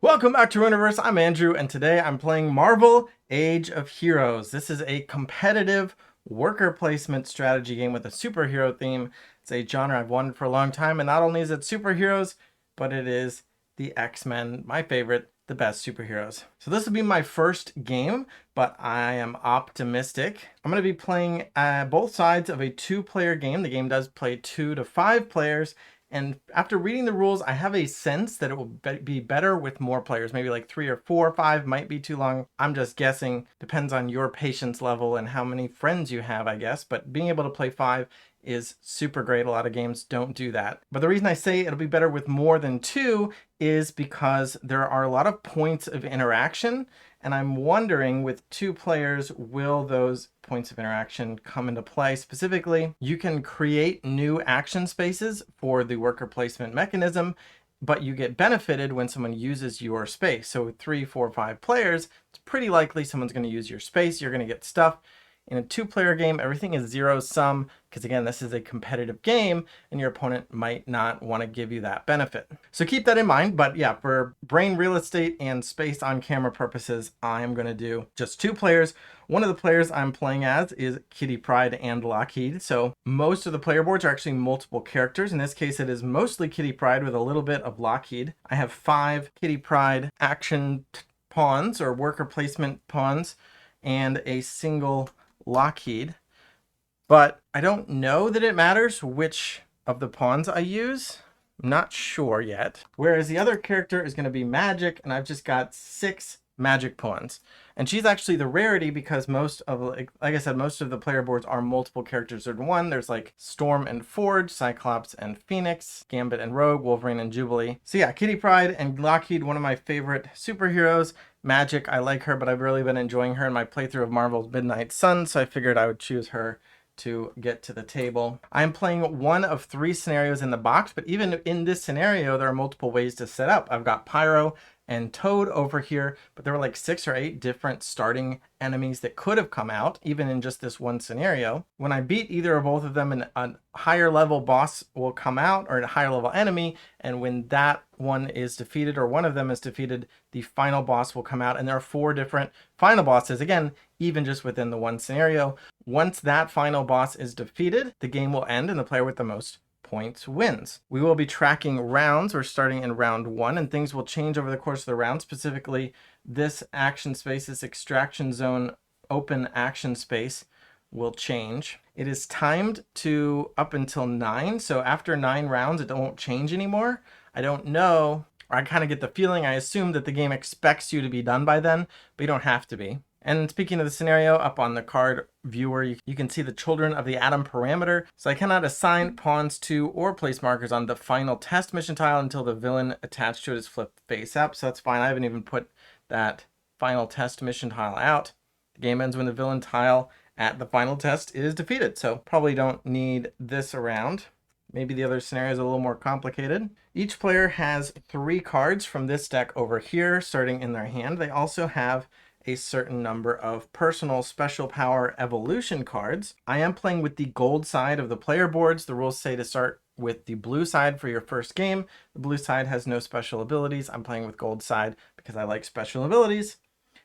Welcome back to Runiverse. I'm Andrew, and today I'm playing Marvel Age of Heroes. This is a competitive worker placement strategy game with a superhero theme. It's a genre I've wanted for a long time, and not only is it superheroes, but it is the X-Men, my favorite, the best superheroes. So this will be my first game, but I am optimistic. I'm going to be playing both sides of a two-player game. The game does play 2 to 5 players. And after reading the rules, I have a sense that it will be better with more players. Maybe like 3 or 4 or 5 might be too long. I'm just guessing. Depends on your patience level and how many friends you have, I guess. But being able to play 5 is super great. A lot of games don't do that. But the reason I say it'll be better with more than 2 is because there are a lot of points of interaction. And I'm wondering, with 2 players, will those points of interaction come into play? Specifically, you can create new action spaces for the worker placement mechanism, but you get benefited when someone uses your space. So with 3, 4, 5 players, it's pretty likely someone's going to use your space. You're going to get stuff. In a 2-player game, everything is zero sum because, again, this is a competitive game and your opponent might not want to give you that benefit. So keep that in mind. But yeah, for brain real estate and space on camera purposes, I am going to do just 2 players. One of the players I'm playing as is Kitty Pryde and Lockheed. So most of the player boards are actually multiple characters. In this case, it is mostly Kitty Pryde with a little bit of Lockheed. I have 5 Kitty Pryde action pawns or worker placement pawns and a single Lockheed, but I don't know that it matters which of the pawns I use. I'm not sure yet. Whereas the other character is going to be Magik, and I've just got 6 Magik pawns. And she's actually the rarity because most of, like I said, most of the player boards are multiple characters in one. There's like Storm and Forge, Cyclops and Phoenix, Gambit and Rogue, Wolverine and Jubilee. So yeah, Kitty Pryde and Lockheed, one of my favorite superheroes. Magik, I like her, but I've really been enjoying her in my playthrough of Marvel's Midnight Sun, so I figured I would choose her to get to the table. I'm playing one of 3 scenarios in the box, but even in this scenario, there are multiple ways to set up. I've got Pyro and Toad over here, but there were like 6 or 8 different starting enemies that could have come out, even in just this one scenario. When I beat either or both of them, a higher level boss will come out, or a higher level enemy, and when that one is defeated, or one of them is defeated, the final boss will come out, and there are 4 different final bosses, again, even just within the one scenario. Once that final boss is defeated, the game will end, and the player with the most points wins. We will be tracking rounds. We're starting in round 1, and things will change over the course of the round. Specifically, this action space, this extraction zone open action space, will change. It is timed to up until 9, so after 9 rounds, it won't change anymore. I don't know, or I kind of get the feeling, I assume that the game expects you to be done by then, but you don't have to be. And speaking of the scenario, up on the card viewer, you can see the Children of the Atom parameter. So I cannot assign pawns to or place markers on the final test mission tile until the villain attached to it is flipped face up. So that's fine. I haven't even put that final test mission tile out. The game ends when the villain tile at the final test is defeated. So probably don't need this around. Maybe the other scenario is a little more complicated. Each player has 3 cards from this deck over here starting in their hand. They also have a certain number of personal special power evolution cards. I am playing with the gold side of the player boards. The rules say to start with the blue side for your first game. The blue side has no special abilities. I'm playing with gold side because I like special abilities,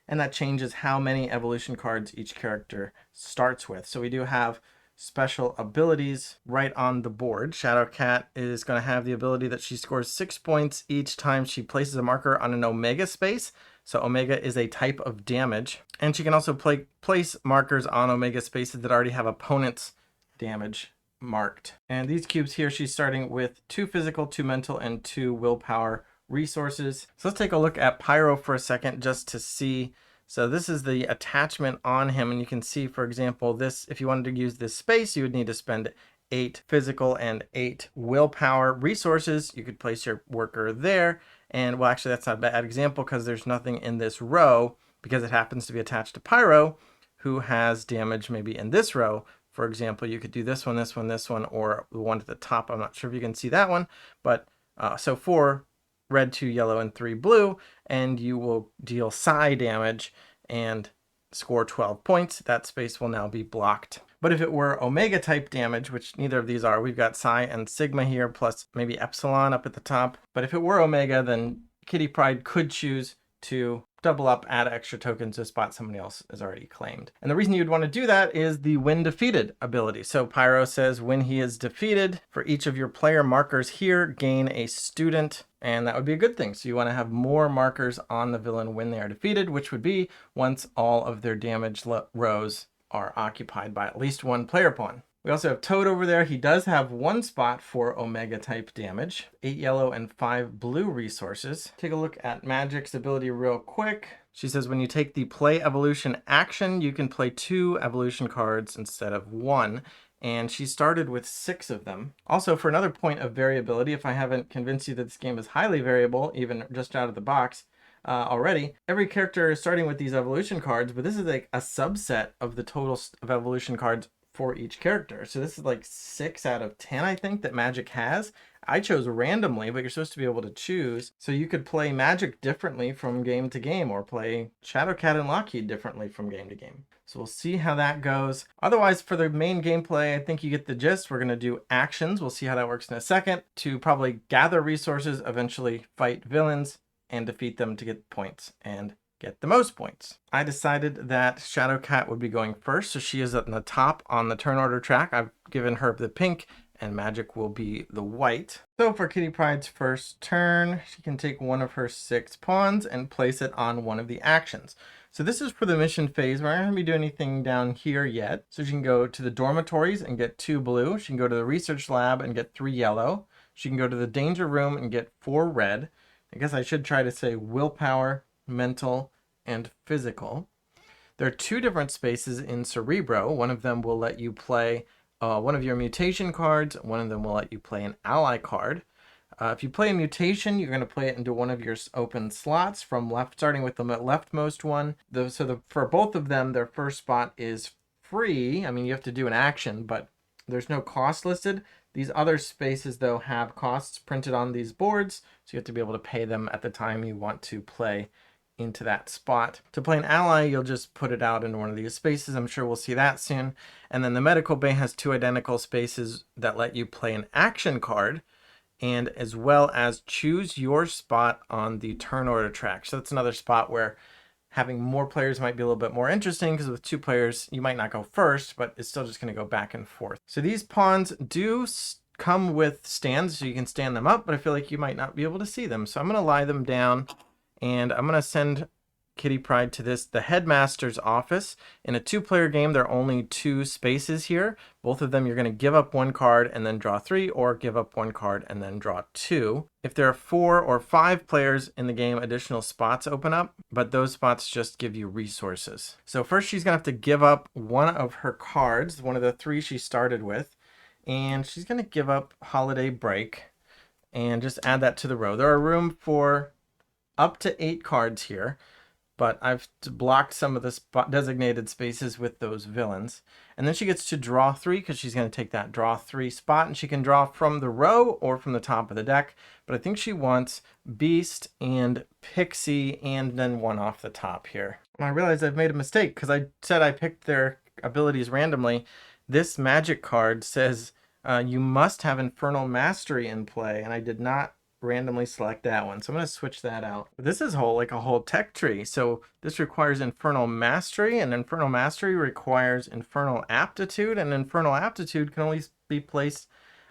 and that changes how many evolution cards each character starts with. So we do have special abilities right on the board. Shadowcat is going to have the ability that she scores 6 points each time she places a marker on an Omega space. So Omega is a type of damage. And she can also place markers on Omega spaces that already have opponent's damage marked. And these cubes here, she's starting with 2 physical, 2 mental, and 2 willpower resources. So let's take a look at Pyro for a second just to see. So this is the attachment on him, and you can see, for example, this, if you wanted to use this space, you would need to spend 8 physical and 8 willpower resources. You could place your worker there. And well, actually, that's not a bad example because there's nothing in this row because it happens to be attached to Pyro, who has damage maybe in this row. For example, you could do this one, this one, this one, or the one at the top. I'm not sure if you can see that one, but so 4 red, 2 yellow, and 3 blue, and you will deal psi damage and score 12 points. That space will now be blocked. But if it were Omega type damage, which neither of these are, we've got Psi and Sigma here, plus maybe Epsilon up at the top. But if it were Omega, then Kitty Pryde could choose to double up, add extra tokens to a spot somebody else has already claimed. And the reason you'd want to do that is the when defeated ability. So Pyro says when he is defeated, for each of your player markers here, gain a student, and that would be a good thing. So you want to have more markers on the villain when they are defeated, which would be once all of their damage rows are occupied by at least one player pawn. We also have Toad over there. He does have one spot for Omega type damage, 8 yellow and 5 blue resources. Take a look at Magik's ability real quick. She says when you take the play evolution action, you can play 2 evolution cards instead of 1. And she started with 6 of them. Also, for another point of variability, if I haven't convinced you that this game is highly variable, even just out of the box, already, every character is starting with these evolution cards, but this is like a subset of the total of evolution cards for each character. So this is like 6 out of 10, I think, that Magik has. I chose randomly, but you're supposed to be able to choose. So you could play Magik differently from game to game, or play Shadowcat and Lockheed differently from game to game. So we'll see how that goes. Otherwise, for the main gameplay, I think you get the gist. We're going to do actions. We'll see how that works in a second, to probably gather resources, eventually fight villains, and defeat them to get points and get the most points. I decided that Shadowcat would be going first, so she is at the top on the turn order track. I've given her the pink, and Magik will be the white. So for Kitty Pryde's first turn, she can take one of her 6 pawns and place it on one of the actions. So this is for the mission phase. We're not going to be doing anything down here yet. So she can go to the dormitories and get 2 blue. She can go to the research lab and get 3 yellow. She can go to the danger room and get 4 red. I guess I should try to say willpower, mental, and physical. There are 2 different spaces in Cerebro. One of them will let you play one of your mutation cards. One of them will let you play an ally card. If you play a mutation, you're going to play it into one of your open slots from left, starting with the leftmost one. For both of them, their first spot is free. I mean, you have to do an action, but there's no cost listed. These other spaces, though, have costs printed on these boards, so you have to be able to pay them at the time you want to play into that spot. To play an ally, you'll just put it out into one of these spaces. I'm sure we'll see that soon. And then the medical bay has 2 identical spaces that let you play an action card, and as well as choose your spot on the turn order track. So that's another spot where having more players might be a little bit more interesting, because with 2 players, you might not go first, but it's still just going to go back and forth. So these pawns do come with stands, so you can stand them up, but I feel like you might not be able to see them. So I'm going to lie them down, and I'm going to send Kitty Pryde to the headmaster's office. In a 2-player game, there are only 2 spaces here. Both of them, you're going to give up 1 card and then draw 3, or give up 1 card and then draw 2. If there are 4 or 5 players in the game, additional spots open up, but those spots just give you resources. So first, she's going to have to give up one of her cards, one of the 3 she started with, and she's going to give up Holiday Break and just add that to the row. There are room for up to 8 cards here, but I've blocked some of the designated spaces with those villains. And then she gets to draw 3, because she's going to take that draw 3 spot, and she can draw from the row or from the top of the deck. But I think she wants Beast and Pixie, and then 1 off the top here. And I realize I've made a mistake, because I said I picked their abilities randomly. This Magik card says you must have Infernal Mastery in play, and I did not randomly select that one, so I'm going to switch that out. This is a whole tech tree. So this requires Infernal Mastery, and Infernal Mastery requires Infernal Aptitude, and Infernal Aptitude can only be placed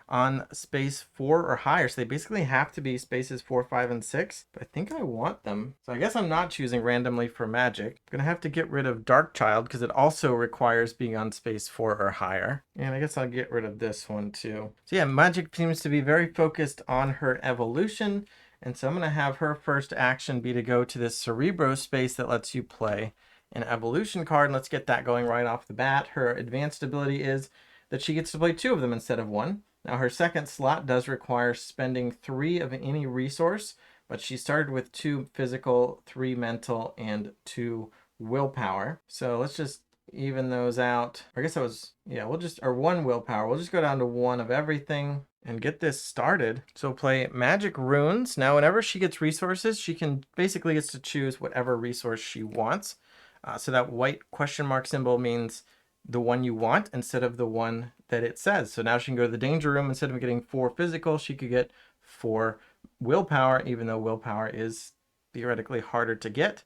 on space 4 or higher. So they basically have to be spaces 4, 5, and 6. But I think I want them. So I guess I'm not choosing randomly for Magik. I'm going to have to get rid of Darkchild, because it also requires being on space 4 or higher. And I guess I'll get rid of this one too. So yeah, Magik seems to be very focused on her evolution. And so I'm going to have her first action be to go to this Cerebro space that lets you play an evolution card. And let's get that going right off the bat. Her advanced ability is that she gets to play 2 of them instead of 1. Now her second slot does require spending 3 of any resource, but she started with 2 physical, 3 mental, and 2 willpower. So let's just even those out. I guess that was, yeah, or 1 willpower. We'll just go down to 1 of everything and get this started. So play Magic Runes. Now whenever she gets resources, she basically gets to choose whatever resource she wants. So that white question mark symbol means the one you want instead of the one that it says. So now she can go to the danger room. Instead of getting 4 physical, she could get 4 willpower, even though willpower is theoretically harder to get.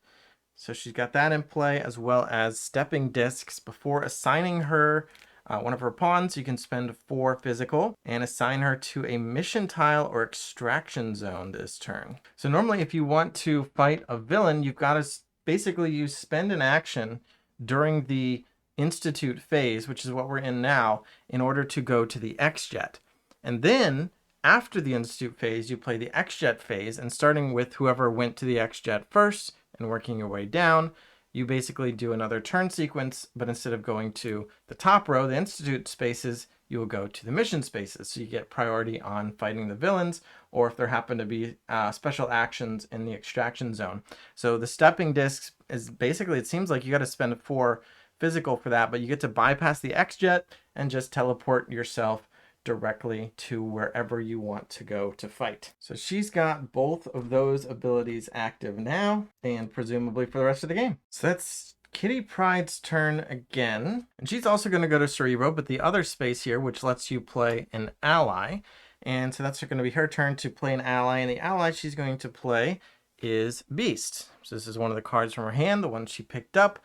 So she's got that in play, as well as stepping discs. Before assigning her one of her pawns, you can spend 4 physical and assign her to a mission tile or extraction zone this turn. So normally if you want to fight a villain, you've got to basically you spend an action during the institute phase, which is what we're in now, in order to go to the X-Jet. And then after the institute phase, you play the X-Jet phase, and starting with whoever went to the X-Jet first and working your way down, you basically do another turn sequence, but instead of going to the top row, the institute spaces, you will go to the mission spaces. So you get priority on fighting the villains, or if there happen to be special actions in the extraction zone. So the stepping discs is basically, it seems like you got to spend 4 physical for that, but you get to bypass the X-Jet and just teleport yourself directly to wherever you want to go to fight. So she's got both of those abilities active now, and presumably for the rest of the game. So that's Kitty Pryde's turn again. And she's also going to go to Cerebro, but the other space here, which lets you play an ally. And so that's going to be her turn to play an ally, and the ally she's going to play is Beast. So this is one of the cards from her hand, the one she picked up.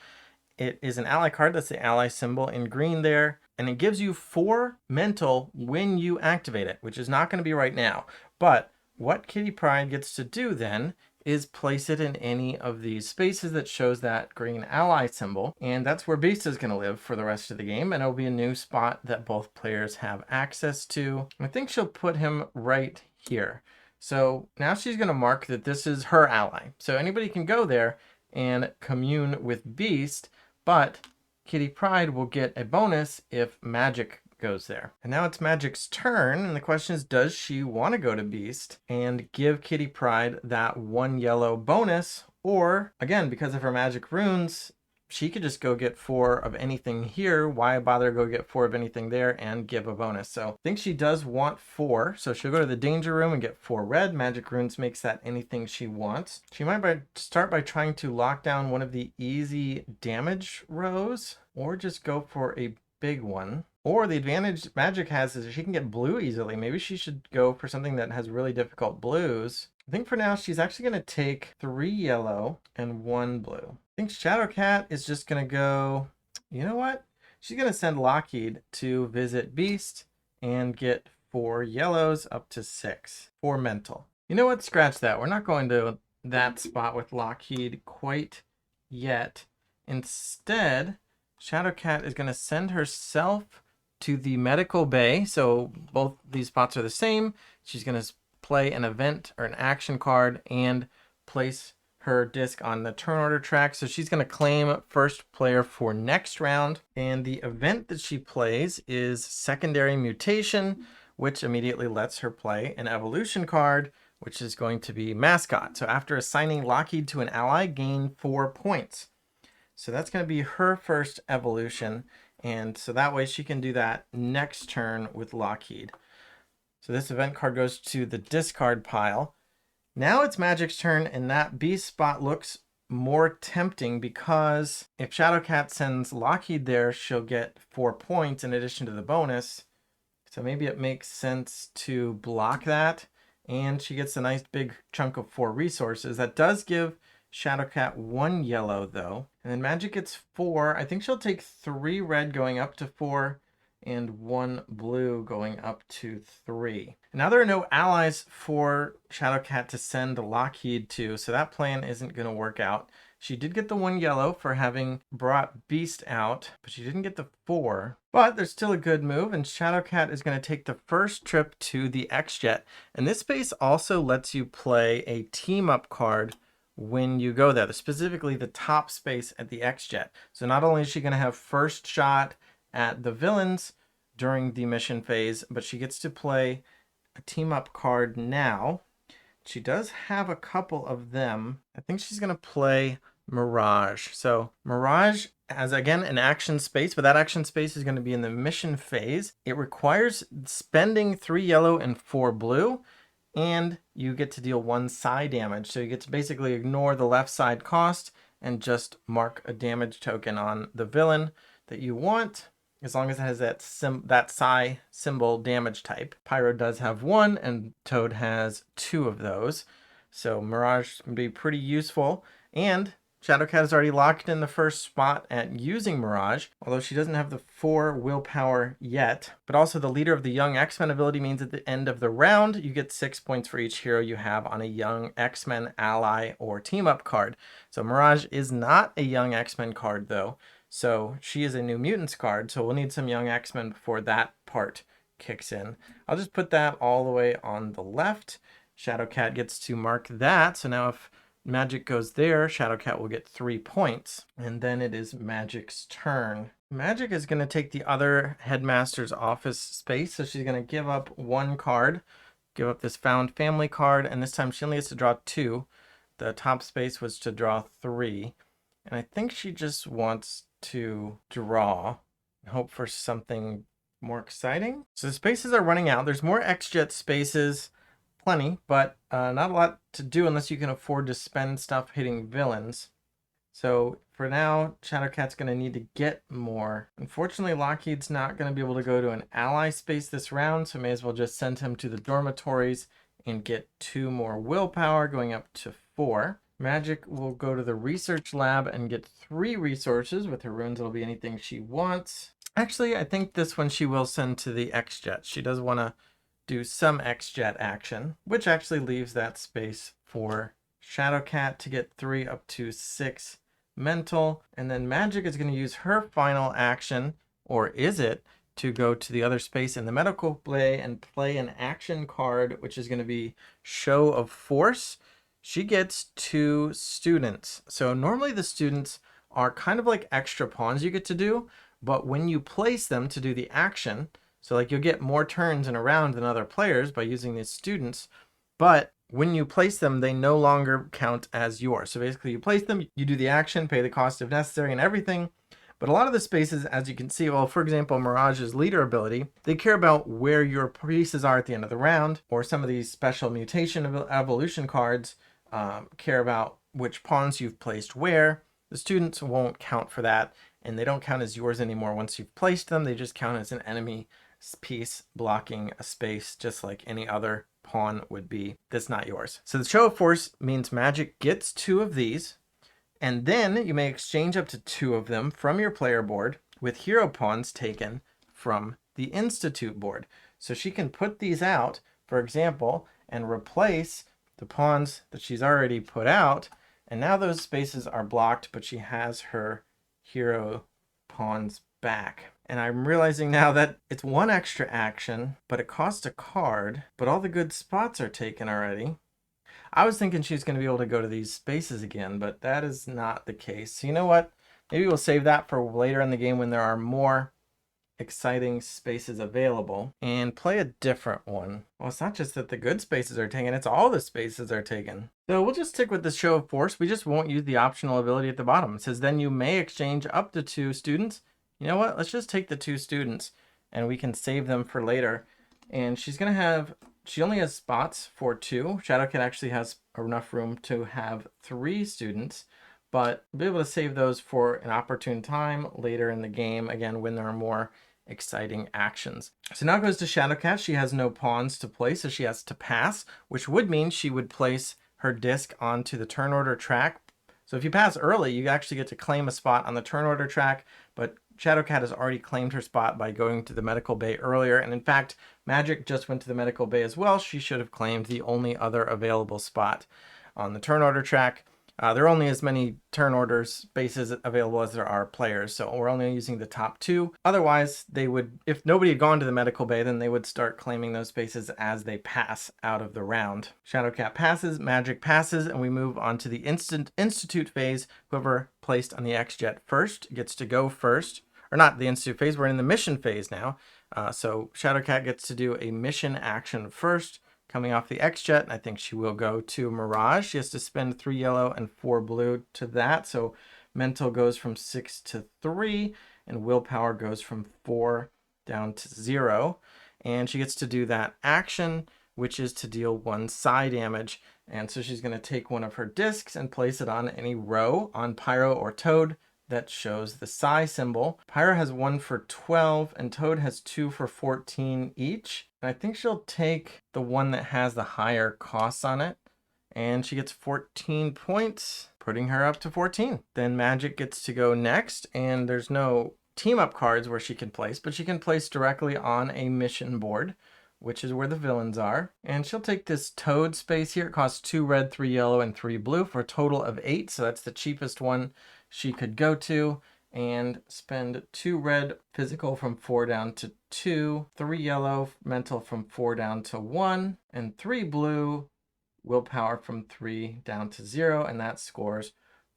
It is an ally card. That's the ally symbol in green there. And it gives you 4 mental when you activate it, which is not going to be right now. But what Kitty Pryde gets to do then is place it in any of these spaces that shows that green ally symbol. And that's where Beast is going to live for the rest of the game. And it'll be a new spot that both players have access to. I think she'll put him right here. So now she's going to mark that this is her ally. So anybody can go there and commune with Beast, but Kitty Pryde will get a bonus if Magik goes there. And now it's Magik's turn, and the question is, does she want to go to Beast and give Kitty Pryde that 1 yellow bonus? Or, again, because of her magic runes, she could just go get 4 of anything here. Why bother go get 4 of anything there and give a bonus? So I think she does want 4. So she'll go to the danger room and get 4 red. Magic runes makes that anything she wants. She might start by trying to lock down one of the easy damage rows, or just go for a big one. Or the advantage Magik has is she can get blue easily. Maybe she should go for something that has really difficult blues. I think for now she's actually going to take 3 yellow and 1 blue. I think Shadowcat is just going to go, you know what? She's going to send Lockheed to visit Beast and get 4 yellows up to 6. 4 mental. You know what? Scratch that. We're not going to that spot with Lockheed quite yet. Instead, Shadowcat is going to send herself to the medical bay. So both these spots are the same. She's going to play an event or an action card and place her disc on the turn order track. So she's going to claim first player for next round. And the event that she plays is Secondary Mutation, which immediately lets her play an evolution card, which is going to be Mascot. So after assigning Lockheed to an ally, gain 4 points. So that's going to be her first evolution. And so that way she can do that next turn with Lockheed. So this event card goes to the discard pile. Now it's Magik's turn, and that Beast spot looks more tempting because if Shadowcat sends Lockheed there, she'll get 4 points in addition to the bonus. So maybe it makes sense to block that. And she gets a nice big chunk of 4 resources. That does give Shadowcat 1 yellow though. And then Magik gets 4. I think she'll take 3 red going up to 4 and 1 blue going up to 3. Now there are no allies for Shadowcat to send Lockheed to, so that plan isn't going to work out. She did get the 1 yellow for having brought Beast out, but she didn't get the 4. But there's still a good move, and Shadowcat is going to take the first trip to the X-Jet. And this space also lets you play a team-up card when you go there, specifically the top space at the X-Jet. So not only is she going to have first shot at the villains during the mission phase, but she gets to play a team-up card now. She does have a couple of them. I think she's going to play Mirage. So Mirage has, again, an action space, but that action space is going to be in the mission phase. It requires spending 3 yellow and 4 blue, and you get to deal 1 psi damage. So you get to basically ignore the left side cost and just mark a damage token on the villain that you want. as long as it has that psi symbol damage type. Pyro does have one, and Toad has two of those. So Mirage can be pretty useful. And Shadowcat is already locked in the first spot at using Mirage, although she doesn't have the 4 willpower yet. But also the Leader of the Young X-Men ability means at the end of the round, you get 6 points for each hero you have on a Young X-Men ally or team-up card. So Mirage is not a Young X-Men card, though. So she is a New Mutants card, so we'll need some Young X-Men before that part kicks in. I'll just put that all the way on the left. Shadowcat gets to mark that. So now if Magik goes there, Shadowcat will get 3 points. And then it is Magik's turn. Magik is going to take the other headmaster's office space. So she's going to give up 1 card, give up this Found Family card, and this time she only has to draw 2. The top space was to draw 3. And I think she just wants to draw and hope for something more exciting. So the spaces are running out. There's more X-Jet spaces, plenty, but not a lot to do unless you can afford to spend stuff hitting villains. So for now, Shadowcat's going to need to get more. Unfortunately, Lockheed's not going to be able to go to an ally space this round, so may as well just send him to the dormitories and get 2 more willpower, going up to 4. Magik will go to the research lab and get 3 resources. With her runes, it'll be anything she wants. Actually, I think this one she will send to the X-Jet. She does want to do some X-Jet action, which actually leaves that space for Shadowcat to get 3 up to 6 mental. And then Magik is going to use her final action, or is it, to go to the other space in the medical bay and play an action card, which is going to be Show of Force. She gets 2 students. So normally the students are kind of like extra pawns you get to do, but when you place them to do the action, so like you'll get more turns in a round than other players by using these students, but when you place them, they no longer count as yours. So basically you place them, you do the action, pay the cost if necessary and everything. But a lot of the spaces, as you can see, well, for example, Mirage's leader ability, they care about where your pieces are at the end of the round, or some of these special mutation evolution cards care about which pawns you've placed where. The students won't count for that, and they don't count as yours anymore once you've placed them. They just count as an enemy piece blocking a space, just like any other pawn would be that's not yours. So the Show of Force means Magik gets 2 of these, and then you may exchange up to 2 of them from your player board with hero pawns taken from the Institute board. So she can put these out, for example, and replace the pawns that she's already put out, and now those spaces are blocked, but she has her hero pawns back. And I'm realizing now that it's 1 extra action, but it costs a card, but all the good spots are taken already. I was thinking she's going to be able to go to these spaces again, but that is not the case. So you know what? Maybe we'll save that for later in the game when there are more exciting spaces available and play a different one. Well, it's not just that the good spaces are taken, it's all the spaces are taken. So we'll just stick with the Show of Force. We just won't use the optional ability at the bottom. It says then you may exchange up to 2 students. You know what? Let's just take the 2 students and we can save them for later. And she's going to have, she only has spots for 2. Shadowcat actually has enough room to have 3 students, but we'll be able to save those for an opportune time later in the game, again, when there are more exciting actions. So now it goes to Shadowcat. She has no pawns to play, so she has to pass, which would mean she would place her disc onto the turn order track. So if you pass early, you actually get to claim a spot on the turn order track, but Shadowcat has already claimed her spot by going to the medical bay earlier, and in fact, Magik just went to the medical bay as well. She should have claimed the only other available spot on the turn order track. There are only as many turn order spaces available as there are players, so we're only using the top 2. Otherwise, they would, if nobody had gone to the medical bay, then they would start claiming those spaces as they pass out of the round. Shadowcat passes, Magik passes, and we move on to the Institute phase. Whoever placed on the X-Jet first gets to go first. Or not the Institute phase, we're in the mission phase now. So Shadowcat gets to do a mission action first. Coming off the X-Jet, I think she will go to Mirage. She has to spend 3 yellow and 4 blue to that. So mental goes from 6 to 3, and willpower goes from 4 down to 0. And she gets to do that action, which is to deal 1 psi damage. And so she's going to take one of her discs and place it on any row on Pyro or Toad that shows the psi symbol. Pyra has 1 for 12 and Toad has 2 for 14 each. And I think she'll take the one that has the higher costs on it. And she gets 14 points, putting her up to 14. Then Magik gets to go next, and there's no team up cards where she can place, but she can place directly on a mission board, which is where the villains are. And she'll take this Toad space here. It costs 2 red, 3 yellow, and 3 blue for a total of 8. So that's the cheapest one she could go to, and spend 2 red physical from 4 down to 2, 3 yellow mental from 4 down to 1, and 3 blue willpower from 3 down to 0, and that scores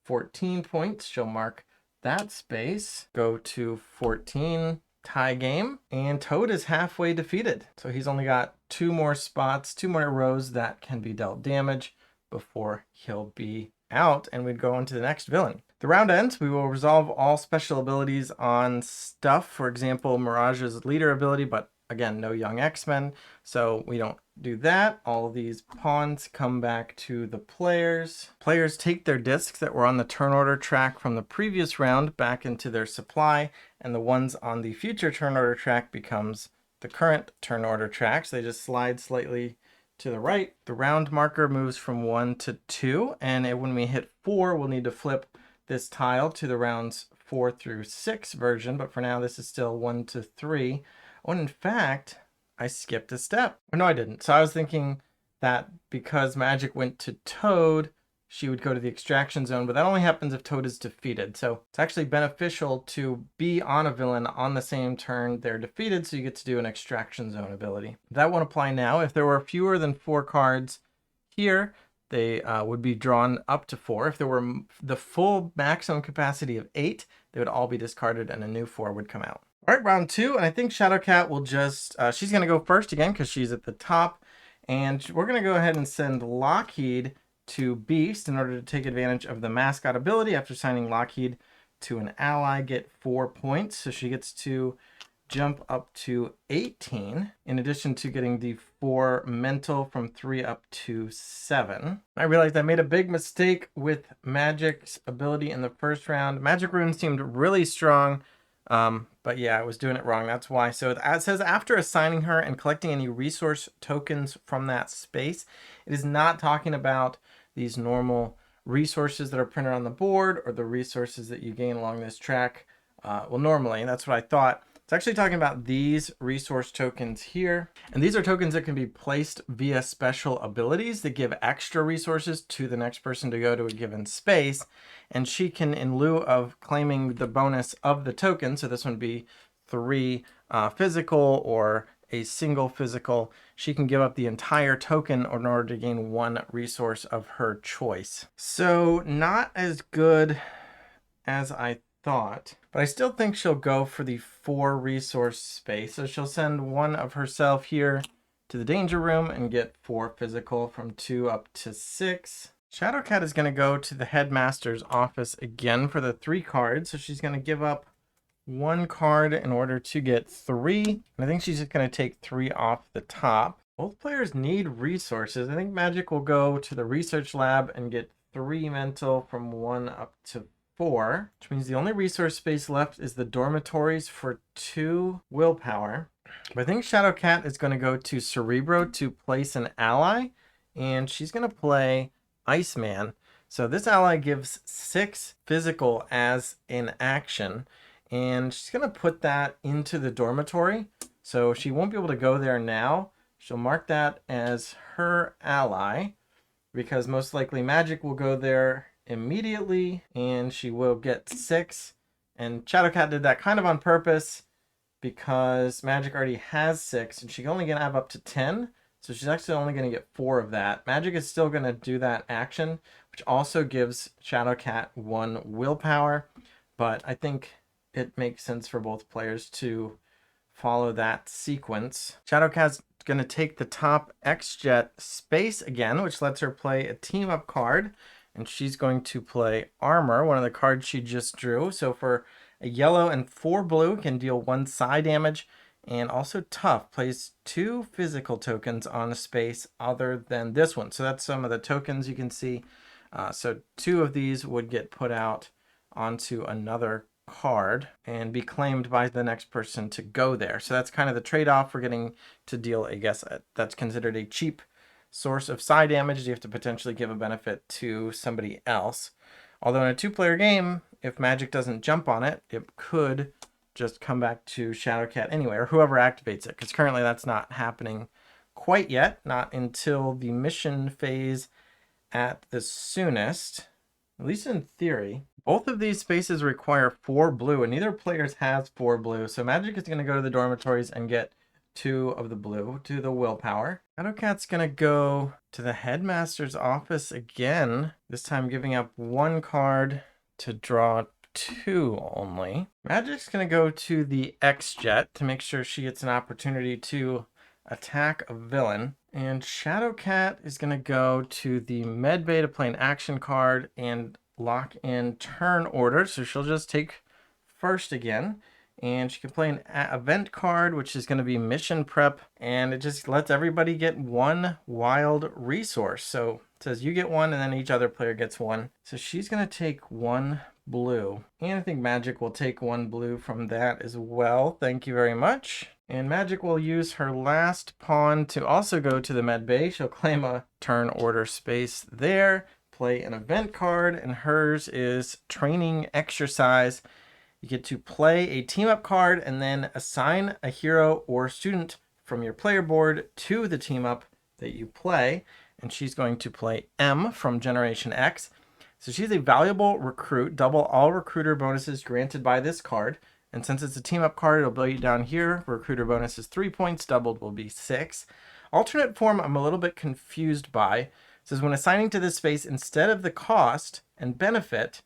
14 points. She'll mark that space, go to 14, tie game, and Toad is halfway defeated. So he's only got 2 more spots, 2 more rows that can be dealt damage before he'll be out, and we'd go on to the next villain. The round ends. We will resolve all special abilities on stuff. For example, Mirage's leader ability, but again, no young X-Men, so we don't do that. All of these pawns come back to the players. Players take their discs that were on the turn order track from the previous round back into their supply, and the ones on the future turn order track becomes the current turn order track. So they just slide slightly to the right. The round marker moves from 1 to 2, and when we hit 4, we'll need to flip this tile to the rounds 4 through 6 version, but for now this is still 1 to 3. Oh, and in fact, I skipped a step. No, I didn't. So I was thinking that because Magik went to Toad, she would go to the extraction zone, but that only happens if Toad is defeated. So it's actually beneficial to be on a villain on the same turn they're defeated, so you get to do an extraction zone ability. That won't apply now. If there were fewer than 4 cards here, they would be drawn up to 4. If there were the full maximum capacity of 8, they would all be discarded and a new 4 would come out. All right, round 2, and I think Shadowcat will just, she's going to go first again because she's at the top. And we're going to go ahead and send Lockheed to Beast in order to take advantage of the mascot ability. After signing Lockheed to an ally, get 4 points. So she gets to jump up to 18, in addition to getting the 4 mental from 3 up to 7. I realized I made a big mistake with Magik's ability in the first round. Magic runes seemed really strong. But yeah, I was doing it wrong. That's why. So it says after assigning her and collecting any resource tokens from that space, it is not talking about these normal resources that are printed on the board or the resources that you gain along this track. Well, normally, that's what I thought. It's actually talking about these resource tokens here. And these are tokens that can be placed via special abilities that give extra resources to the next person to go to a given space. And she can, in lieu of claiming the bonus of the token, so this would be 3 physical or a single physical, she can give up the entire token in order to gain 1 resource of her choice. So not as good as I thought, but I still think she'll go for the 4 resource space. So she'll send 1 of herself here to the danger room and get 4 physical from 2 up to 6. Shadowcat is going to go to the headmaster's office again for the 3 cards. So she's going to give up 1 card in order to get 3. And I think she's just going to take 3 off the top. Both players need resources. I think Magik will go to the research lab and get 3 mental from 1 up to 4, which means the only resource space left is the dormitories for 2 willpower. But I think Shadowcat is going to go to Cerebro to place an ally, and she's going to play Iceman. So this ally gives 6 physical as an action, and she's going to put that into the dormitory. So she won't be able to go there now. She'll mark that as her ally, because most likely Magik will go there immediately, and she will get 6. And Shadowcat did that kind of on purpose because Magik already has 6, and she can only get have up to 10. So she's actually only going to get 4 of that. Magik is still going to do that action, which also gives Shadowcat 1 willpower. But I think it makes sense for both players to follow that sequence. Shadowcat's going to take the top X-Jet space again, which lets her play a team-up card. And she's going to play Armor, one of the cards she just drew. So for a yellow and 4 blue, can deal 1 psi damage. And also Tough plays 2 physical tokens on a space other than this one. So that's some of the tokens you can see. So 2 of these would get put out onto another card and be claimed by the next person to go there. So that's kind of the trade-off. We're getting to deal, I guess, that's considered a cheap source of psi damage. You have to potentially give a benefit to somebody else. Although in a 2-player game, if Magik doesn't jump on it, it could just come back to Shadowcat anyway, or whoever activates it, because currently that's not happening quite yet, not until the mission phase at the soonest, at least in theory. Both of these spaces require 4 blue, and neither players has 4 blue, so Magik is going to go to the dormitories and get 2 of the blue to the willpower. Shadowcat's going to go to the headmaster's office again, this time giving up 1 card to draw 2 only. Magik's going to go to the X-Jet to make sure she gets an opportunity to attack a villain. And Shadowcat is going to go to the medbay to play an action card and lock in turn order. So she'll just take first again. And she can play an event card, which is going to be mission prep. And it just lets everybody get 1 wild resource. So it says you get 1 and then each other player gets 1. So she's going to take 1 blue. And I think Magik will take 1 blue from that as well. Thank you very much. And Magik will use her last pawn to also go to the medbay. She'll claim a turn order space there, play an event card, and hers is training exercise. You get to play a team up card and then assign a hero or student from your player board to the team up that you play. And she's going to play M from Generation X. So she's a valuable recruit, double all recruiter bonuses granted by this card. And since it's a team up card, it'll be down here. Recruiter bonus is 3 points, doubled will be 6. Alternate form, I'm a little bit confused by. It says when assigning to this space, instead of the cost and benefit,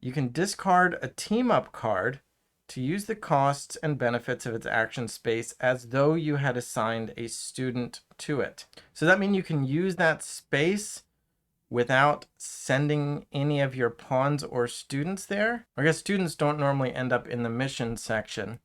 you can discard a team up card to use the costs and benefits of its action space as though you had assigned a student to it. So that means you can use that space without sending any of your pawns or students there. I guess students don't normally end up in the mission section.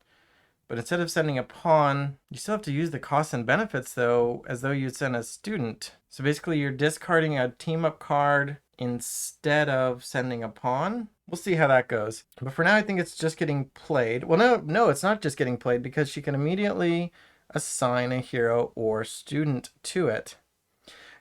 But instead of sending a pawn, you still have to use the costs and benefits though, as though you'd send a student. So basically you're discarding a team up card instead of sending a pawn. We'll see how that goes. But for now, I think it's just getting played. Well, no, it's not just getting played because she can immediately assign a hero or student to it.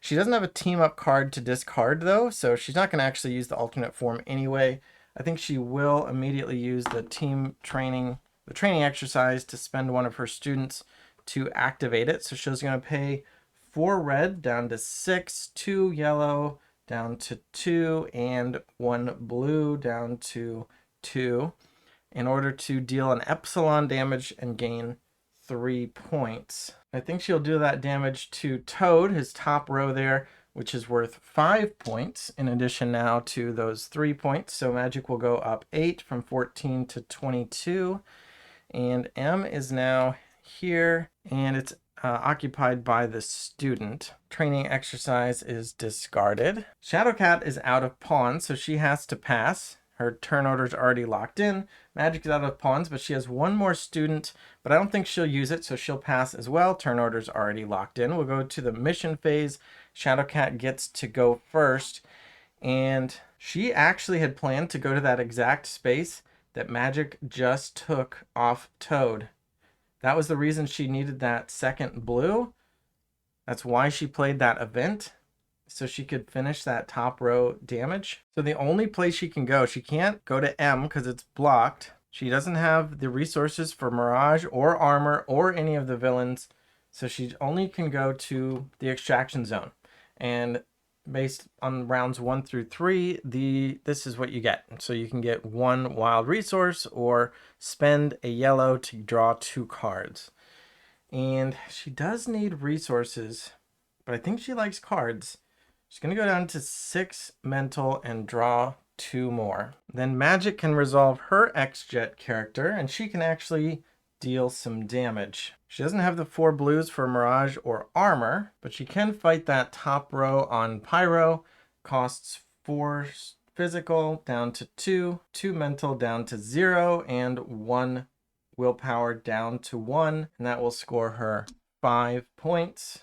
She doesn't have a team up card to discard though, so she's not going to actually use the alternate form anyway. I think she will immediately use the training exercise to spend 1 of her students to activate it. So she's going to pay 4 red down to 6, 2 yellow down to 2, and 1 blue down to 2 in order to deal an epsilon damage and gain 3 points. I think she'll do that damage to Toad, his top row there, which is worth 5 points in addition now to those 3 points. So Magik will go up 8 from 14 to 22. And M is now here, and it's occupied by the student. Training exercise is discarded. Shadowcat is out of pawns, so she has to pass. Her turn order is already locked in. Magik is out of pawns, but she has 1 more student, but I don't think she'll use it, so she'll pass as well. Turn order is already locked in. We'll go to the mission phase. Shadowcat gets to go first, and she actually had planned to go to that exact space that Magik just took off Toad. That was the reason she needed that second blue. That's why she played that event, so she could finish that top row damage. So the only place she can go, she can't go to M because it's blocked. She doesn't have the resources for Mirage or Armor or any of the villains, so she only can go to the extraction zone. And based on rounds 1 through 3, this is what you get. So you can get 1 wild resource or spend a yellow to draw 2 cards. And she does need resources, but I think she likes cards. She's going to go down to 6 mental and draw 2 more. Then Magik can resolve her X-Jet character, and she can actually deal some damage. She doesn't have the 4 blues for Mirage or Armor, but she can fight that top row on Pyro. Costs 4 physical down to 2, 2 mental down to 0, and 1 willpower down to 1, and that will score her 5 points,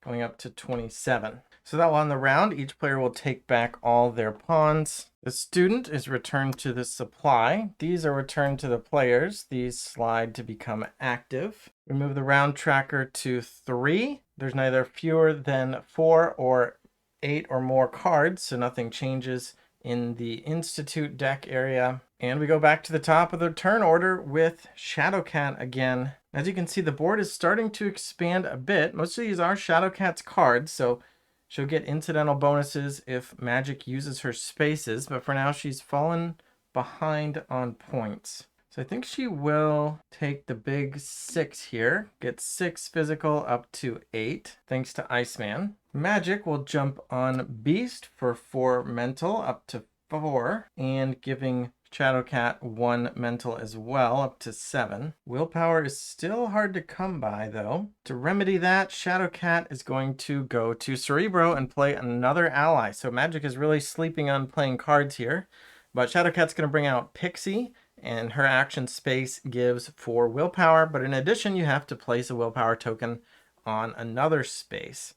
going up to 27. So that will end the round. Each player will take back all their pawns. The student is returned to the supply. These are returned to the players. These slide to become active. We move the round tracker to 3. There's neither fewer than 4 or 8 or more cards, so nothing changes in the Institute deck area. And we go back to the top of the turn order with Shadowcat again. As you can see, the board is starting to expand a bit. Most of these are Shadowcat's cards, so she'll get incidental bonuses if Magik uses her spaces, but for now she's fallen behind on points. So I think she will take the big 6 here, get 6 physical up to 8, thanks to Iceman. Magik will jump on Beast for 4 mental up to 4, and giving Shadowcat 1 mental as well, up to 7. Willpower is still hard to come by, though. To remedy that, Shadowcat is going to go to Cerebro and play another ally. So Magik is really sleeping on playing cards here. But Shadowcat's going to bring out Pixie, and her action space gives 4 willpower. But in addition, you have to place a willpower token on another space.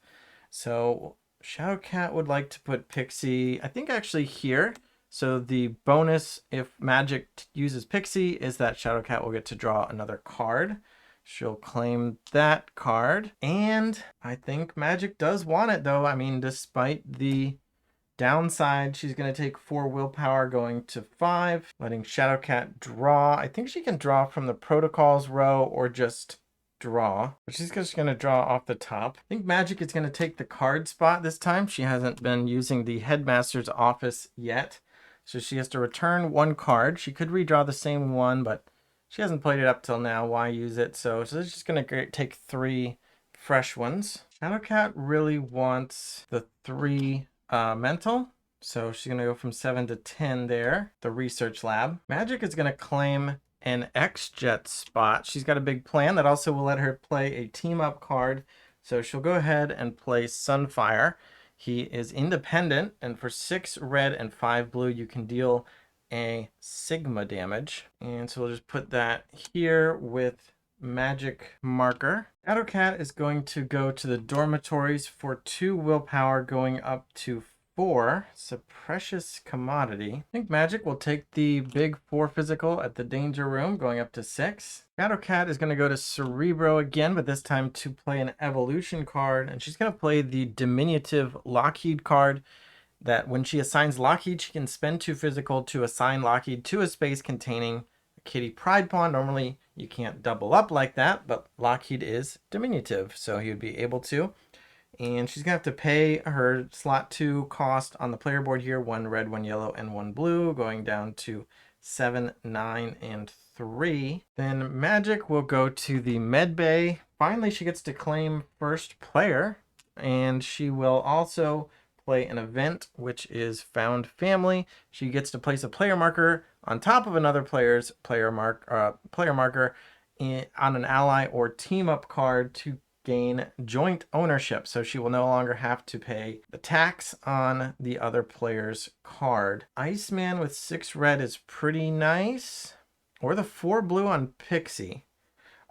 So Shadowcat would like to put Pixie, I think actually here. So the bonus if Magik uses Pixie is that Shadowcat will get to draw another card. She'll claim that card. And I think Magik does want it, though. I mean, despite the downside, she's going to take 4 willpower going to 5, letting Shadowcat draw. I think she can draw from the protocols row or just draw, but she's just going to draw off the top. I think Magik is going to take the card spot this time. She hasn't been using the headmaster's office yet. So she has to return 1 card. She could redraw the same one, but she hasn't played it up till now. Why use it? So she's just going to take 3 fresh ones. Shadowcat really wants the 3 mental. So she's going to go from 7 to 10 there. The research lab. Magik is going to claim an X-Jet spot. She's got a big plan that also will let her play a team up card. So she'll go ahead and play Sunfire. He is independent, and for 6 red and 5 blue, you can deal a Sigma damage. And so we'll just put that here with magic marker. Shadowcat is going to go to the dormitories for 2 willpower going up to 4. It's a precious commodity. I think Magik will take the big 4 physical at the danger room going up to 6. Shadowcat is going to go to Cerebro again, but this time to play an evolution card. And she's going to play the diminutive Lockheed card that when she assigns Lockheed, she can spend 2 physical to assign Lockheed to a space containing a Kitty Pride pawn. Normally you can't double up like that, but Lockheed is diminutive, so he would be able to. And she's going to have to pay her slot 2 cost on the player board here. 1 red, 1 yellow, and 1 blue, going down to 7, 9, and 3. Then Magik will go to the med bay. Finally, she gets to claim first player. And she will also play an event, which is Found Family. She gets to place a player marker on top of another player's player marker on an ally or team up card to gain joint ownership. So she will no longer have to pay the tax on the other player's card. Iceman with 6 red is pretty nice. Or the 4 blue on Pixie.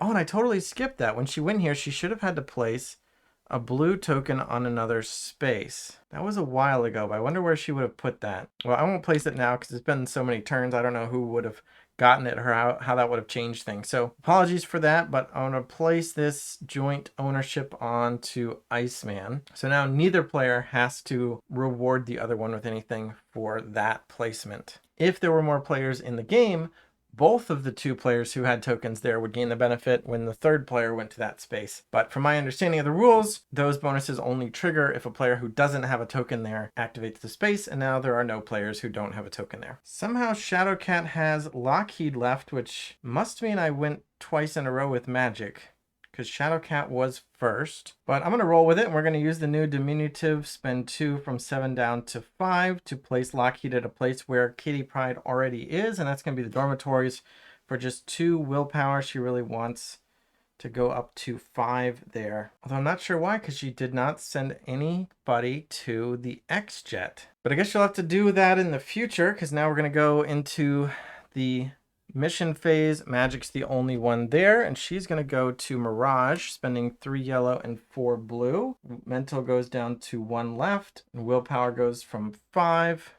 Oh, and I totally skipped that. When she went here, she should have had to place a blue token on another space. That was a while ago, but I wonder where she would have put that. Well, I won't place it now because it's been so many turns. I don't know who would have gotten it or how that would have changed things. So apologies for that, but I'm going to place this joint ownership onto Iceman. So now neither player has to reward the other one with anything for that placement. If there were more players in the game, both of the 2 players who had tokens there would gain the benefit when the 3rd player went to that space. But from my understanding of the rules, those bonuses only trigger if a player who doesn't have a token there activates the space, and now there are no players who don't have a token there. Somehow Shadowcat has Lockheed left, which must mean I went twice in a row with Magik, because Shadowcat was first. But I'm going to roll with it, and we're going to use the new diminutive, spend 2 from 7 down to 5 to place Lockheed at a place where Kitty Pride already is, and that's going to be the dormitories for just 2 willpower. She really wants to go up to 5 there. Although I'm not sure why, because she did not send anybody to the X-Jet. But I guess she'll have to do that in the future, because now we're going to go into the mission phase, Magik's the only one there, and she's going to go to Mirage, spending 3 yellow and 4 blue. Mental goes down to 1 left, and willpower goes from 5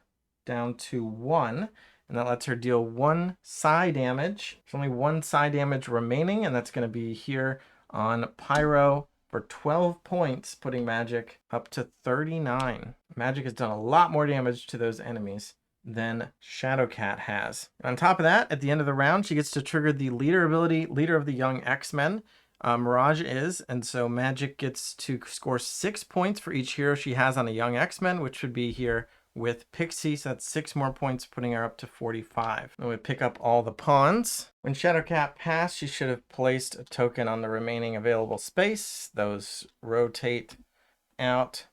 down to 1, and that lets her deal 1 psi damage. There's only 1 psi damage remaining, and that's going to be here on Pyro for 12 points, putting Magik up to 39. Magik has done a lot more damage to those enemies than Shadowcat has. And on top of that, at the end of the round, she gets to trigger the leader ability, Leader of the Young X-Men. Mirage is, and so Magik gets to score 6 points for each hero she has on a Young X-Men, which would be here with Pixie, so that's 6 more points, putting her up to 45. Then we pick up all the pawns. When Shadowcat passed, she should have placed a token on the remaining available space. Those rotate out.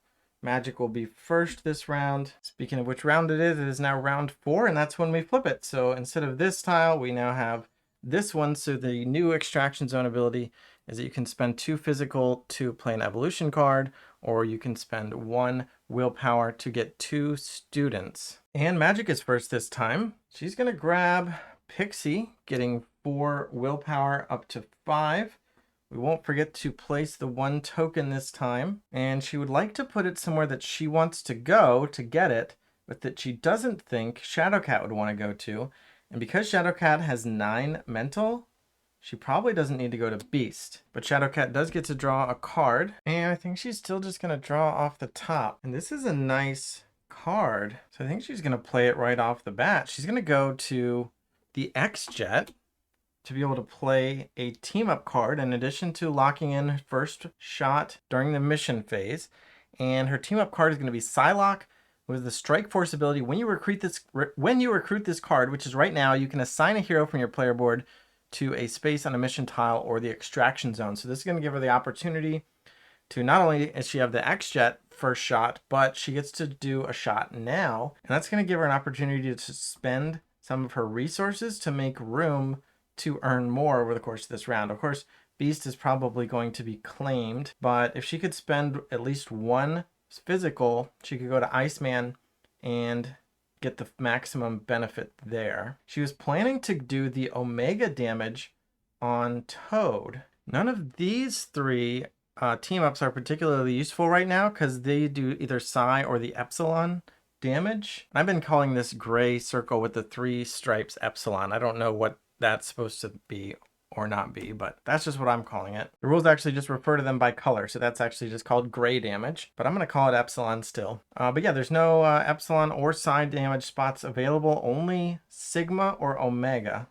Magik will be first this round. Speaking of which round it is now round 4, and that's when we flip it. So instead of this tile, we now have this one. So the new extraction zone ability is that you can spend 2 physical to play an evolution card, or you can spend 1 willpower to get 2 students. And Magik is first this time. She's going to grab Pixie, getting 4 willpower up to 5. We won't forget to place the 1 token this time, and she would like to put it somewhere that she wants to go to get it, but that she doesn't think Shadowcat would want to go to. And because Shadowcat has 9 mental, she probably doesn't need to go to Beast. But Shadowcat does get to draw a card, and I think she's still just going to draw off the top. And this is a nice card, so I think she's going to play it right off the bat. She's going to go to the X-Jet to be able to play a team up card in addition to locking in first shot during the mission phase. And her team up card is going to be Psylocke with the Strike Force ability. When you recruit this card, which is right now, you can assign a hero from your player board to a space on a mission tile or the extraction zone. So this is going to give her the opportunity to, not only does she have the X-Jet first shot, but she gets to do a shot now. And that's going to give her an opportunity to spend some of her resources to make room to earn more over the course of this round. Of course, Beast is probably going to be claimed, but if she could spend at least 1 physical, she could go to Iceman and get the maximum benefit there. She was planning to do the Omega damage on Toad. None of these 3 team ups are particularly useful right now because they do either Psi or the Epsilon damage. I've been calling this gray circle with the 3 stripes Epsilon. I don't know what that's supposed to be or not be, but that's just what I'm calling it. The rules actually just refer to them by color, so that's actually just called gray damage, but I'm going to call it Epsilon still. But yeah, there's no Epsilon or Psi damage spots available, only Sigma or Omega.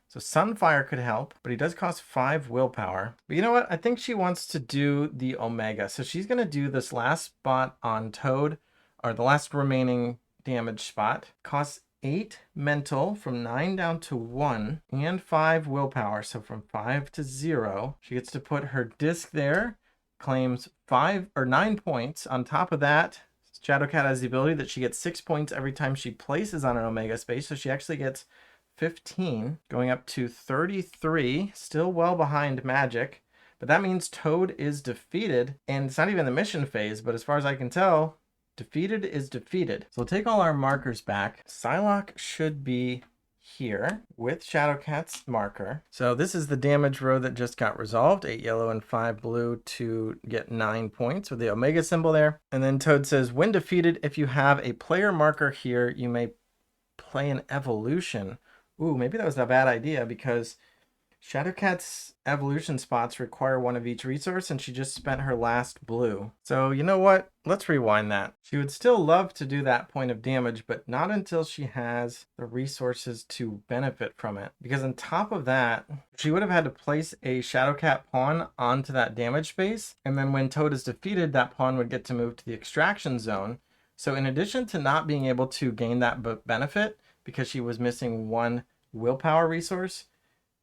So Sunfire could help, but he does cost 5 willpower. But you know what? I think she wants to do the Omega, so she's going to do this last spot on Toad, or the last remaining damage spot. Costs 8 mental from 9 down to 1 and 5 willpower, so from 5 to 0. She gets to put her disc there, claims 5 or 9 points. On top of that, Shadowcat has the ability that she gets 6 points every time she places on an Omega space, so she actually gets 15, going up to 33, still well behind Magik. But that means Toad is defeated, and it's not even the mission phase, but as far as I can tell, defeated is defeated. So we'll take all our markers back. Psylocke should be here with Shadowcat's marker. So this is the damage row that just got resolved. 8 yellow and 5 blue to get 9 points with the Omega symbol there. And then Toad says, when defeated, if you have a player marker here, you may play an evolution. Ooh, maybe that was a bad idea because Shadowcat's evolution spots require 1 of each resource, and she just spent her last blue. So you know what? Let's rewind that. She would still love to do that point of damage, but not until she has the resources to benefit from it. Because on top of that, she would have had to place a Shadowcat pawn onto that damage space, and then when Toad is defeated, that pawn would get to move to the extraction zone. So in addition to not being able to gain that benefit, because she was missing 1 willpower resource,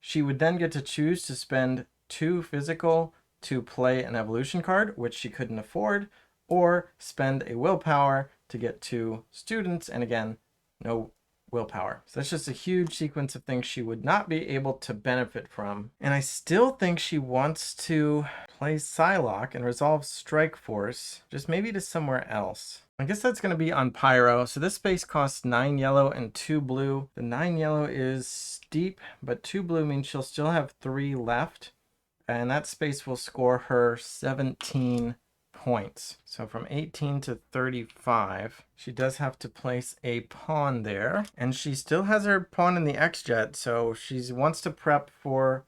she would then get to choose to spend 2 physical to play an evolution card, which she couldn't afford, or spend a willpower to get 2 students, and again, no willpower. So that's just a huge sequence of things she would not be able to benefit from. And I still think she wants to play Psylocke and resolve Strike Force, just maybe to somewhere else. I guess that's going to be on Pyro. So this space costs 9 yellow and 2 blue. The 9 yellow is steep, but 2 blue means she'll still have 3 left. And that space will score her 17 points. So from 18 to 35, she does have to place a pawn there. And she still has her pawn in the X-Jet, so she wants to prep for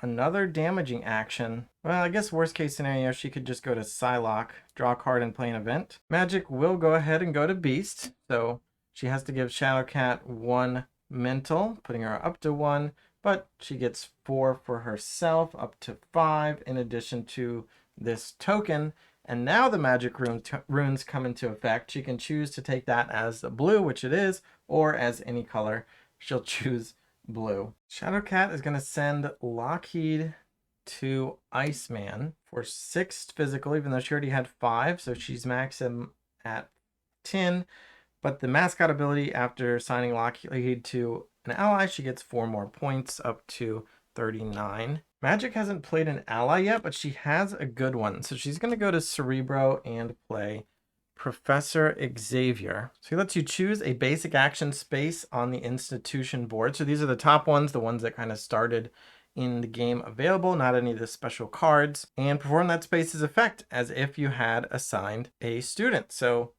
another damaging action. Well, I guess worst case scenario, she could just go to Psylocke, draw a card, and play an event. Magik will go ahead and go to Beast, so she has to give Shadowcat 1 mental, putting her up to 1, but she gets 4 for herself, up to 5, in addition to this token. And now the magic runes come into effect. She can choose to take that as a blue, which it is, or as any color. She'll choose blue. Shadowcat is going to send Lockheed to Iceman for 6 physical, even though she already had 5, so she's maxed him at 10. But the mascot ability, after signing Lockheed to an ally, she gets 4 more points, up to 39. Magik hasn't played an ally yet, but she has a good one. So she's going to go to Cerebro and play Professor Xavier. So he lets you choose a basic action space on the institution board. So these are the top ones, the ones that kind of started in the game available, not any of the special cards, and perform that space's effect as if you had assigned a student. So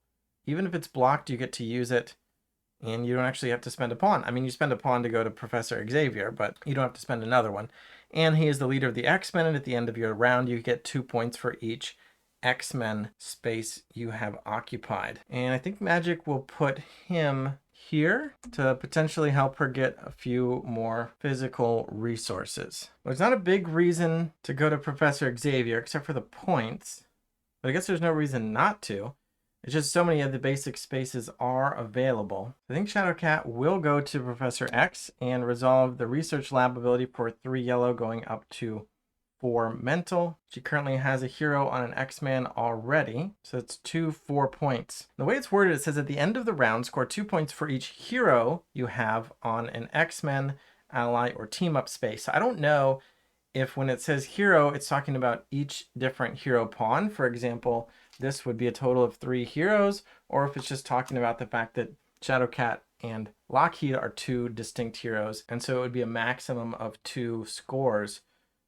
even if it's blocked, you get to use it, and you don't actually have to spend a pawn. I mean, you spend a pawn to go to Professor Xavier, but you don't have to spend another one. And he is the leader of the X-Men, and at the end of your round, you get 2 points for each X-Men space you have occupied. And I think Magik will put him here to potentially help her get a few more physical resources. There's not a big reason to go to Professor Xavier except for the points, but I guess there's no reason not to. It's just so many of the basic spaces are available. I think Shadowcat will go to Professor X and resolve the research lab ability for 3 yellow, going up to 4 mental. She currently has a hero on an X-Man already, so it's 2 4 points. The way it's worded, it says at the end of the round, score 2 points for each hero you have on an X-Men, ally, or team-up space. So I don't know if when it says hero, it's talking about each different hero pawn. For example, this would be a total of 3 heroes, or if it's just talking about the fact that Shadowcat and Lockheed are 2 distinct heroes, and so it would be a maximum of 2 scores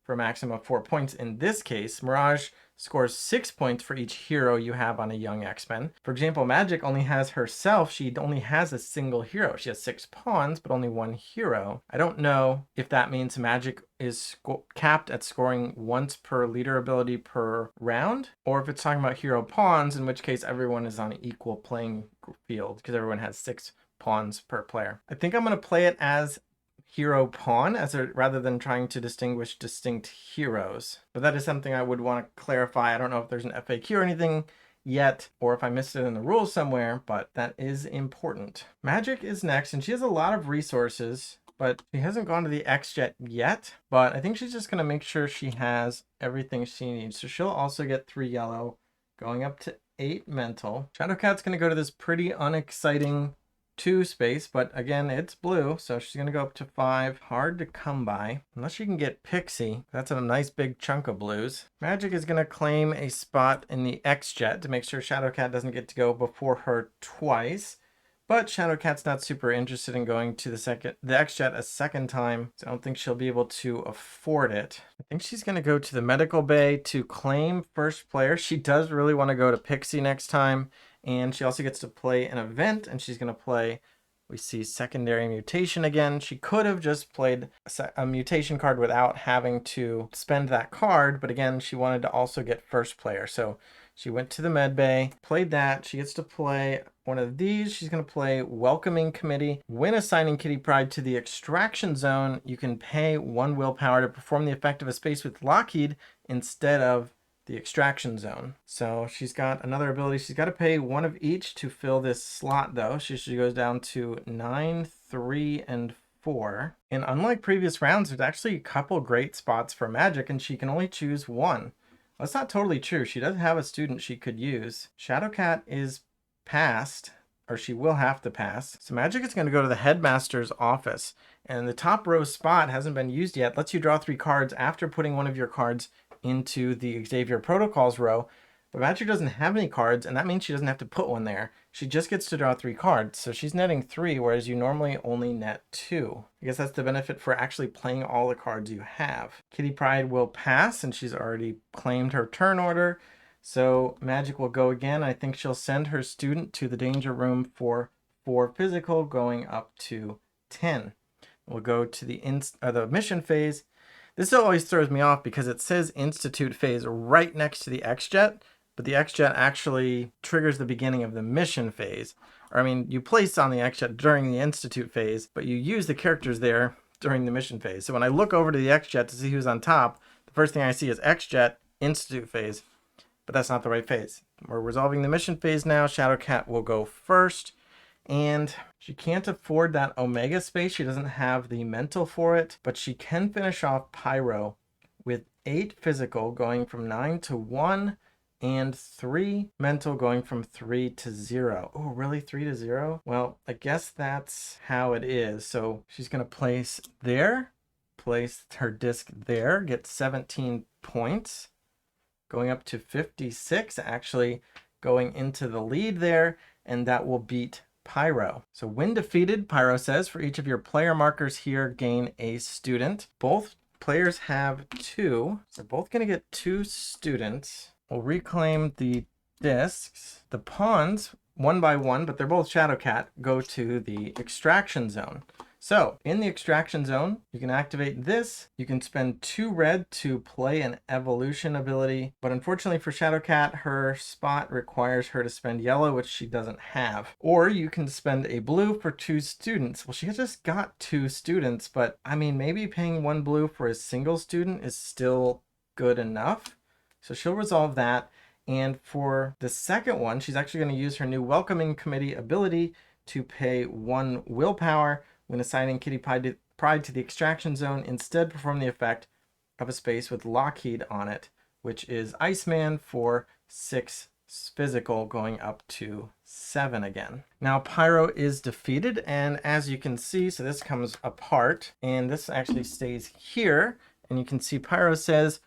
for a maximum of 4 points. In this case, Mirage scores 6 points for each hero you have on a young X-Men. For example, Magik only has herself. She only has a single hero. She has 6 pawns, but only 1 hero. I don't know if that means Magik is capped at scoring once per leader ability per round, or if it's talking about hero pawns, in which case everyone is on an equal playing field because everyone has 6 pawns per player. I think I'm going to play it as hero pawn rather than trying to distinguish distinct heroes. But that is something I would want to clarify. I don't know if there's an FAQ or anything yet, or if I missed it in the rules somewhere, but that is important. Magik is next, and she has a lot of resources, but she hasn't gone to the X-Jet yet. But I think she's just going to make sure she has everything she needs. So she'll also get 3 yellow, going up to 8 mental. Shadowcat's going to go to this pretty unexciting 2 space, but again, it's blue, so she's going to go up to 5. Hard to come by, unless she can get Pixie. That's a nice big chunk of blues. Magik is going to claim a spot in the X-Jet to make sure Shadowcat doesn't get to go before her twice. But Shadowcat's not super interested in going to the X-Jet a second time, so I don't think she'll be able to afford it. I think she's going to go to the medical bay to claim first player. She does really want to go to Pixie next time, and she also gets to play an event, and she's going to play, we see secondary mutation again. She could have just played a mutation card without having to spend that card, but again, she wanted to also get first player. So she went to the med bay, played that. She gets to play one of these. She's going to play Welcoming Committee. When assigning Kitty Pryde to the extraction zone, you can pay 1 willpower to perform the effect of a space with Lockheed instead of the extraction zone. So she's got another ability. She's got to pay 1 of each to fill this slot, though. She goes down to 9, 3, and 4. And unlike previous rounds, there's actually a couple great spots for Magik, and she can only choose 1. That's not totally true. She does have a student she could use. Shadowcat is passed, or she will have to pass. So Magik is going to go to the headmaster's office, and the top row spot hasn't been used yet. Lets you draw 3 cards after putting one of your cards into the Xavier Protocols row. But Magik doesn't have any cards, and that means she doesn't have to put one there. She just gets to draw 3 cards, so she's netting 3, whereas you normally only net 2. I guess that's the benefit for actually playing all the cards you have. Kitty Pryde will pass, and she's already claimed her turn order. So Magik will go again. I think she'll send her student to the danger room for 4 physical, going up to 10. We'll go to the mission phase. This always throws me off because it says Institute phase right next to the X-Jet, but the X-Jet actually triggers the beginning of the mission phase. Or, I mean, you place on the X-Jet during the Institute phase, but you use the characters there during the mission phase. So when I look over to the X-Jet to see who's on top, the first thing I see is X-Jet, Institute phase, but that's not the right phase. We're resolving the mission phase now. Shadowcat will go first, and she can't afford that Omega space. She doesn't have the mental for it, but she can finish off Pyro with 8 physical, going from 9 to 1, and 3 mental, going from 3 to 0. Oh, really? 3 to 0? Well, I guess that's how it is. So she's going to place there, place her disc there, get 17 points, going up to 56, actually going into the lead there, and that will beat Pyro. So when defeated, Pyro says, for each of your player markers here, gain a student. Both players have 2. So they're both going to get 2 students. We'll reclaim the discs. The pawns, 1 by 1, but they're both Shadowcat, go to the extraction zone. So in the extraction zone, you can activate this. You can spend 2 red to play an evolution ability, but unfortunately for Shadowcat, her spot requires her to spend yellow, which she doesn't have. Or you can spend a blue for 2 students. Well, she just got 2 students, but I mean, maybe paying 1 blue for a single student is still good enough. So she'll resolve that. And for the second one, she's actually going to use her new welcoming committee ability to pay 1 willpower. When assigning Kitty Pryde to the extraction zone, instead perform the effect of a space with Lockheed on it, which is Iceman for 6 physical, going up to 7 again. Now Pyro is defeated, and as you can see, so this comes apart, and this actually stays here, and you can see Pyro says,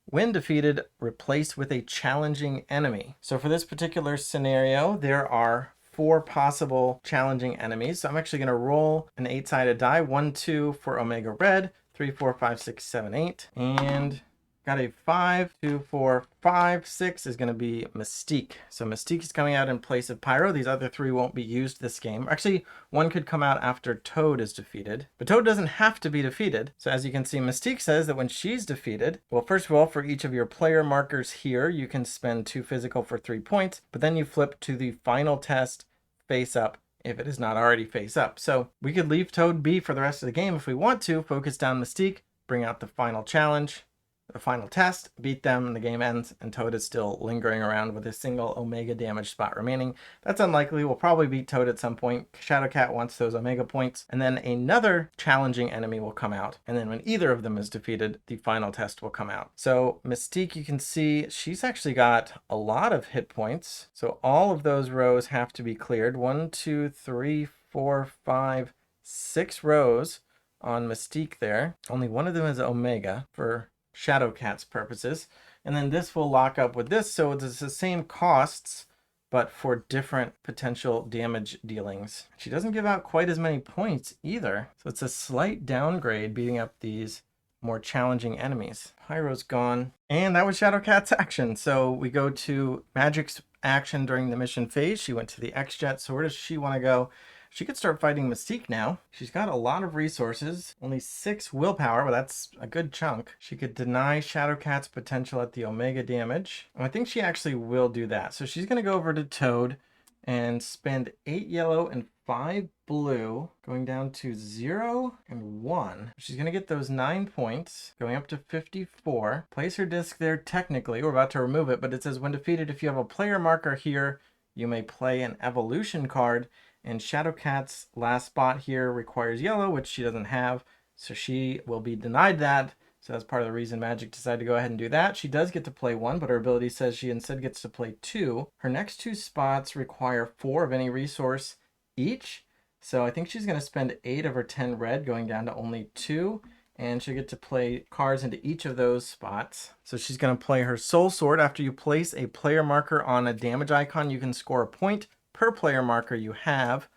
when defeated, replace with a challenging enemy. So for this particular scenario, there are 4 possible challenging enemies. So I'm actually going to roll an 8-sided die. 1, 2 for Omega Red, 3, 4, 5, 6, 7, 8. And got a 5, 2, 4, 5, 6 is going to be Mystique. So Mystique is coming out in place of Pyro. These other 3 won't be used this game. Actually, 1 could come out after Toad is defeated. But Toad doesn't have to be defeated. So as you can see, Mystique says that when she's defeated, well, first of all, for each of your player markers here, you can spend 2 physical for 3 points. But then you flip to the final test face up if it is not already face up. So we could leave Toad be for the rest of the game if we want to, focus down Mystique, bring out the final challenge, the final test, beat them, and the game ends, and Toad is still lingering around with a single Omega damage spot remaining. That's unlikely. We'll probably beat Toad at some point. Shadowcat wants those Omega points, and then another challenging enemy will come out, and then when either of them is defeated, the final test will come out. So Mystique, you can see she's actually got a lot of hit points, so all of those rows have to be cleared. 1, 2, 3, 4, 5, 6 rows on Mystique there. Only one of them is Omega for Shadowcat's purposes, and then this will lock up with this, so it's the same costs but for different potential damage dealings. She doesn't give out quite as many points either, so it's a slight downgrade beating up these more challenging enemies. Pyro's gone, and that was Shadowcat's action. So we go to Magik's action during the mission phase. She went to the X-Jet, so where does she want to go? She could start fighting Mystique now. She's got a lot of resources, only 6 willpower, but that's a good chunk. She could deny Shadowcat's potential at the Omega damage. And I think she actually will do that. So she's going to go over to Toad and spend 8 yellow and 5 blue, going down to 0 and 1. She's going to get those 9 points, going up to 54. Place her disc there technically. We're about to remove it, but it says when defeated, if you have a player marker here, you may play an evolution card. And Shadowcat's last spot here requires yellow, which she doesn't have, so she will be denied that. So that's part of the reason Magik decided to go ahead and do that. She does get to play 1, but her ability says she instead gets to play 2. Her next 2 spots require 4 of any resource each. So I think she's going to spend 8 of her 10 red, going down to only 2. and she'll get to play cards into each of those spots. So she's going to play her Soul Sword. After you place a player marker on a damage icon, you can score a point per player marker you have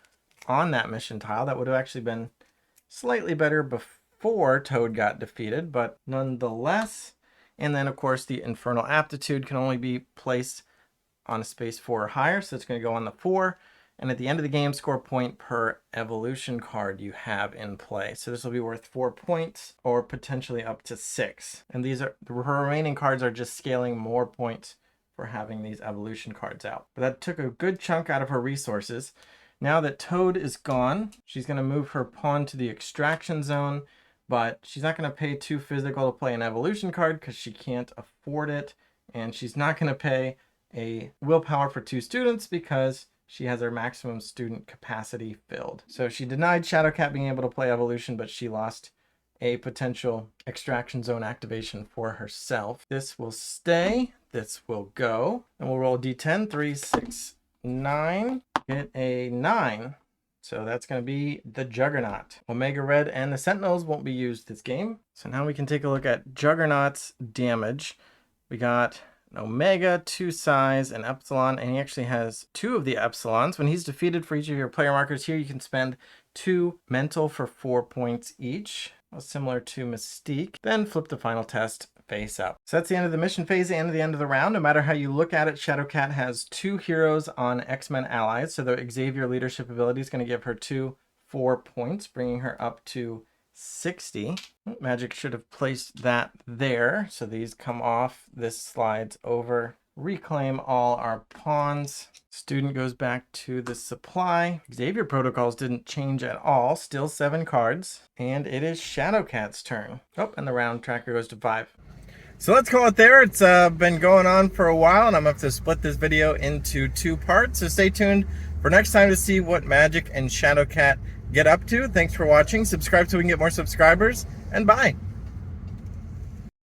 on that mission tile. That would have actually been slightly better before Toad got defeated, but nonetheless. And then, of course, the Infernal Aptitude can only be placed on a space 4 or higher, so it's going to go on the 4. And at the end of the game, score a point per evolution card you have in play. So this will be worth 4 points or potentially up to 6. And these are her remaining cards are just scaling more points for having these evolution cards out. But that took a good chunk out of her resources. Now that Toad is gone, she's going to move her pawn to the extraction zone, but she's not going to pay 2 physical to play an evolution card because she can't afford it. And she's not going to pay a willpower for 2 students because she has her maximum student capacity filled. So she denied Shadowcat being able to play evolution, but she lost a potential extraction zone activation for herself. This will stay, this will go, and we'll roll a d10, 3, 6, 9, get a 9. So that's going to be the Juggernaut. Omega Red and the Sentinels won't be used this game. So now we can take a look at Juggernaut's damage. We got an Omega, 2 size, an Epsilon, and he actually has 2 of the Epsilons. When he's defeated for each of your player markers here, you can spend 2 mental for 4 points each, similar to Mystique. Then flip the final test face up. So that's the end of the mission phase and the end of the round. No matter how you look at it, Shadowcat has 2 heroes on X-Men allies, so the Xavier leadership ability is going to give her 4 points, bringing her up to 60. Magik should have placed that there. So these come off. This slides over. Reclaim all our pawns. Student goes back to the supply. Xavier protocols didn't change at all. Still 7 cards. And it is Shadowcat's turn. Oh, and the round tracker goes to 5. So let's call it there. It's been going on for a while, and I'm going to have to split this video into 2 parts. So stay tuned for next time to see what Magik and Shadowcat get up to. Thanks for watching. Subscribe so we can get more subscribers, and bye.